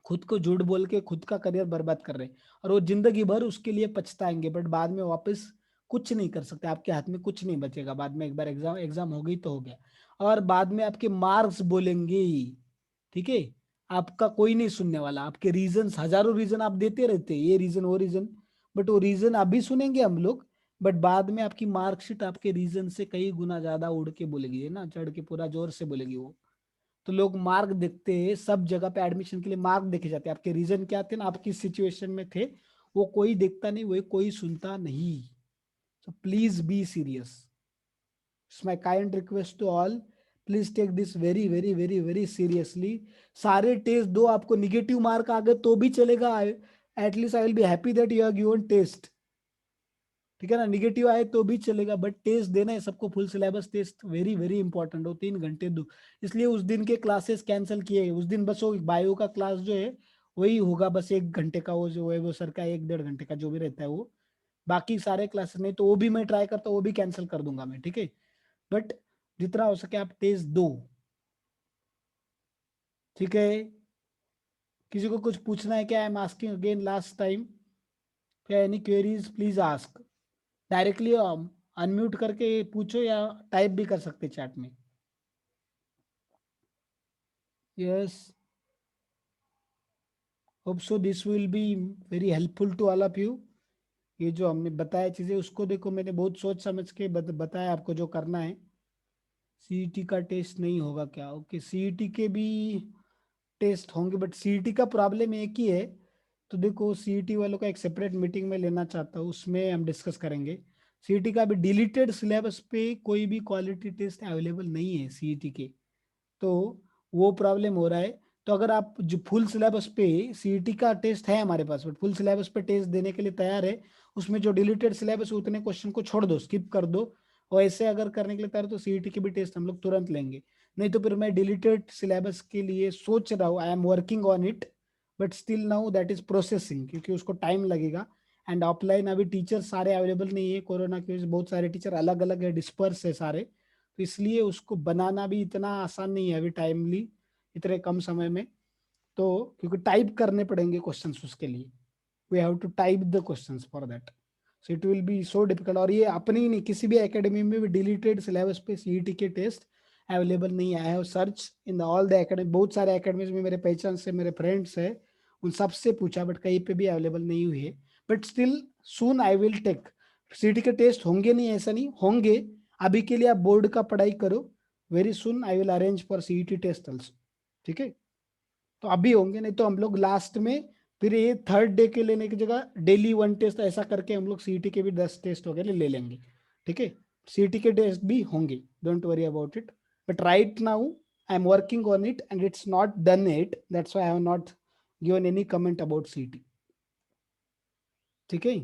खुद को झूठ बोल के खुद का करियर बर्बाद कर रहे हैं, और वो जिंदगी भर उसके लिए पछताएंगे, बट बाद में वापस कुछ नहीं कर सकते, आपके हाथ में कुछ नहीं बचेगा बाद में। एक बार एग्जाम एग्जाम हो गई तो हो गया, और बाद में आपके मार्क्स बोलेंगे। ठीक है, आपका कोई नहीं सुनने वाला, आपके रीजन, हजारों रीजन आप देते रहते हैं, ये रीजन वो रीजन, बट वो रीजन अभी सुनेंगे हम लोग, बट बाद में आपकी मार्कशीट आपके रीजन से कई गुना ज्यादा उड़ के बोलेगी, है ना, चढ़ के पूरा जोर से बोलेगी वो। तो लोग मार्क देखते हैं, सब जगह पे एडमिशन के लिए मार्क देखे जाते हैं, आपके रीजन क्या थे ना, आप किस सिचुएशन में थे, वो कोई देखता नहीं, वो कोई सुनता नहीं। So please be serious, it's my kind request to all, please take this very very very very seriously. सारे टेस्ट दो, आपको निगेटिव मार्क आ गए तो भी चलेगा, at least I will be happy that you have given test. ठीक है ना, निगेटिव आए तो भी चलेगा, बट टेस्ट देना है सबको, full syllabus test very very important हो, 3 घंटे दो। इसलिए उस दिन के क्लासेस कैंसिल किए, उस दिन बस वो बायो का क्लास जो है वही होगा, बस 1 घंटे का, वो जो है वो सर का 1 1.5 घंटे का जो भी रहता है वो, बाकी सारे क्लासेस नहीं, तो वो भी मैं ट्राई करता हूँ, वो भी कैंसिल कर दूंगा मैं, ठीक है। बट जितना हो सके आप टेस्ट दो, ठीक है। किसी को कुछ पूछना है क्या? I am asking again last time, क्या any queries please ask, directly unmute करके पूछो या टाइप भी कर सकते चैट में। Yes, hope so this will be very helpful to all of you. ये जो हमने बताया चीजें, उसको देखो मैंने बहुत सोच समझ के बताया आपको जो करना है। सीईटी का टेस्ट नहीं होगा क्या? ओके, सीईटी के भी टेस्ट होंगे, बट सीईटी का प्रॉब्लम एक ही है। तो देखो, सीईटी वालों का एक सेपरेट मीटिंग में लेना चाहता हूँ, उसमें हम डिस्कस करेंगे। सीईटी का भी डिलीटेड सिलेबस पे कोई भी क्वालिटी टेस्ट अवेलेबल नहीं है सीईटी के, तो वो प्रॉब्लम हो रहा है। तो अगर आप जो फुल सिलेबस पे, सीईटी का टेस्ट है हमारे पास, बट फुल सिलेबस पे टेस्ट देने के लिए तैयार है, उसमें जो डिलीटेड सिलेबस है उतने क्वेश्चन को छोड़ दो, स्किप कर दो, और ऐसे अगर करने के लिए तैयार हो, तो सीईटी के भी टेस्ट हम लोग तुरंत लेंगे। नहीं तो फिर मैं डिलीटेड सिलेबस के लिए सोच रहा हूँ, I am working on it, but still now that is processing, क्योंकि उसको टाइम लगेगा। एंड ऑफलाइन अभी टीचर सारे अवेलेबल नहीं है, कोरोना की वजह से बहुत सारे टीचर अलग अलग है, डिस्पर्स है सारे, तो इसलिए उसको बनाना भी इतना आसान नहीं है अभी टाइमली, इतने कम समय में। तो क्योंकि टाइप करने पड़ेंगे क्वेश्चंस उसके लिए, we have to type the questions for that, so it will be so difficult. और ये अपनी ही नहीं, किसी भी एकेडमी में भी डिलीटेड सिलेबस पे सीईटी के टेस्ट अवेलेबल नहीं है। I have search in all the academy, बहुत सारे एकेडमीज में मेरे पहचान से मेरे फ्रेंड्स है, उन सबसे पूछा, बट कहीं पे भी अवेलेबल नहीं हुई है। But still soon I will take, CET के टेस्ट होंगे नहीं ऐसा नहीं होंगे, अभी के लिए आप बोर्ड का पढ़ाई करो, very soon I will arrange for CET test also, ठीक है। तो अभी होंगे, नहीं तो हम लोग लास्ट में फिर ये थर्ड डे के लेने की जगह डेली 1 टेस्ट ऐसा करके हम लोग सीईटी के भी 10 टेस्ट वगैरह ले लेंगे, ठीक है। सीईटी के टेस्ट भी होंगे, don't worry about it, but right now I am working on it and it's not done yet. That's why I have not given any comment about CT. ठीक है,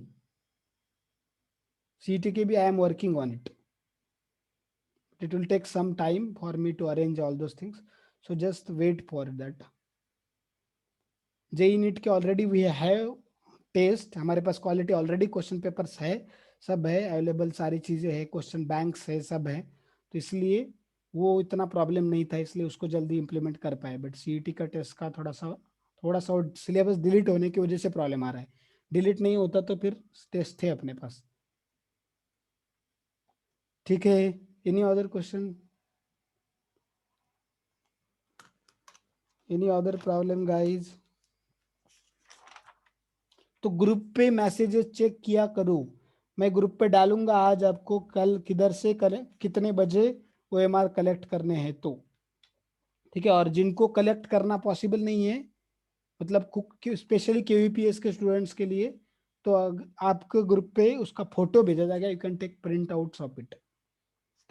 CT के भी I am working on it. It will take some time for me to arrange all those things. So just wait for that. JEE NEET के ऑलरेडी वी हैव टेस्ट, हमारे पास क्वालिटी ऑलरेडी क्वेश्चन पेपर्स है, सब है अवेलेबल, सारी चीजें है, क्वेश्चन बैंक्स है, सब है, तो इसलिए वो इतना प्रॉब्लम नहीं था, इसलिए उसको जल्दी इंप्लीमेंट कर पाए. बट सीईटी का टेस्ट का थोड़ा सा सिलेबस डिलीट होने की वजह से प्रॉब्लम आ रहा है. डिलीट नहीं होता तो फिर टेस्ट थे अपने पास. ठीक है, any other question, any other problem guys? तो ग्रुप पे मैसेजेस चेक किया करो, मैं ग्रुप पे डालूंगा आज आपको, कल किधर से कितने बजे OMR कलेक्ट करने हैं तो. ठीक है, और जिनको कलेक्ट करना पॉसिबल नहीं है, मतलब स्पेशली KVPS के स्टूडेंट्स के लिए, तो आपके ग्रुप पे उसका फोटो भेजा जाएगा, you can take print out of it.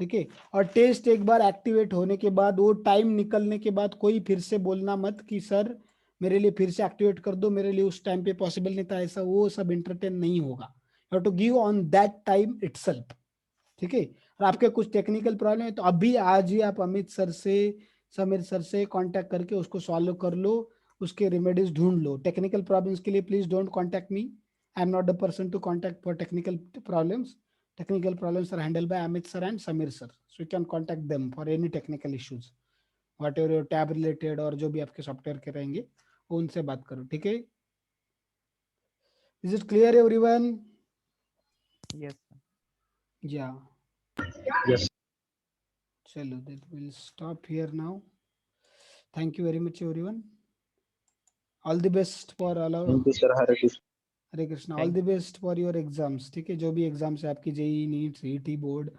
ठीक है, और टेस्ट एक बार एक्टिवेट होने के बाद, वो टाइम निकलने के बाद कोई फिर से बोलना मत कि सर मेरे लिए फिर से एक्टिवेट कर दो, मेरे लिए उस टाइम पे पॉसिबल नहीं था, ऐसा वो सब इंटरटेन नहीं होगा. You have to give on that time itself. ठीक है, और आपके कुछ टेक्निकल प्रॉब्लम है तो अभी आज ही आप अमित सर से, समीर सर से कांटेक्ट करके उसको सॉल्व कर लो, उसके रेमेडीज ढूंढ लो. टेक्निकल प्रॉब्लम्स के लिए please don't contact me, I am not the person to contact for technical problems. Technical problems are handled by Amit sir and Samir sir. So you can contact them for any technical issues. Whatever your tab related और जो भी आपके सॉफ्टवेयर के रहेंगे, वो उनसे बात करो. ठीक है, is it clear everyone? Yes. या Yes. चलो, that will stop here now. Thank you very much everyone. All the best for all our, Thank you, sir. Hare Krishna. Hare Krishna. All Thank the best for your exams. ठीक है, जो भी एग्जाम्स है आपकी, जेई नीट सीईटी बोर्ड,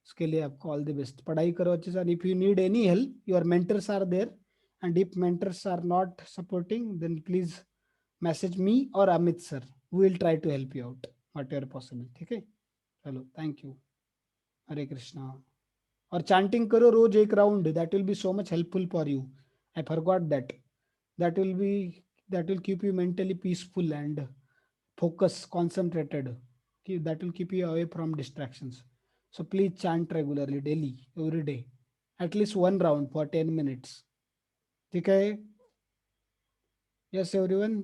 उसके लिए आपको ऑल द बेस्ट. पढ़ाई करो अच्छे से. If you need any help, your mentors are there, and if mentors are not supporting, then please message me और Amit sir, we will try to help you out whatever possible. ठीक है, चलो, थैंक यू. हरे कृष्णा. और चैंटिंग करो रोज एक round, that will be so much helpful for you. I forgot that. That will B, that will keep you mentally peaceful and focus, concentrated. That will keep you away from distractions. So please chant regularly, daily, every day, at least one round for 10 minutes. ठीक है? Yes everyone.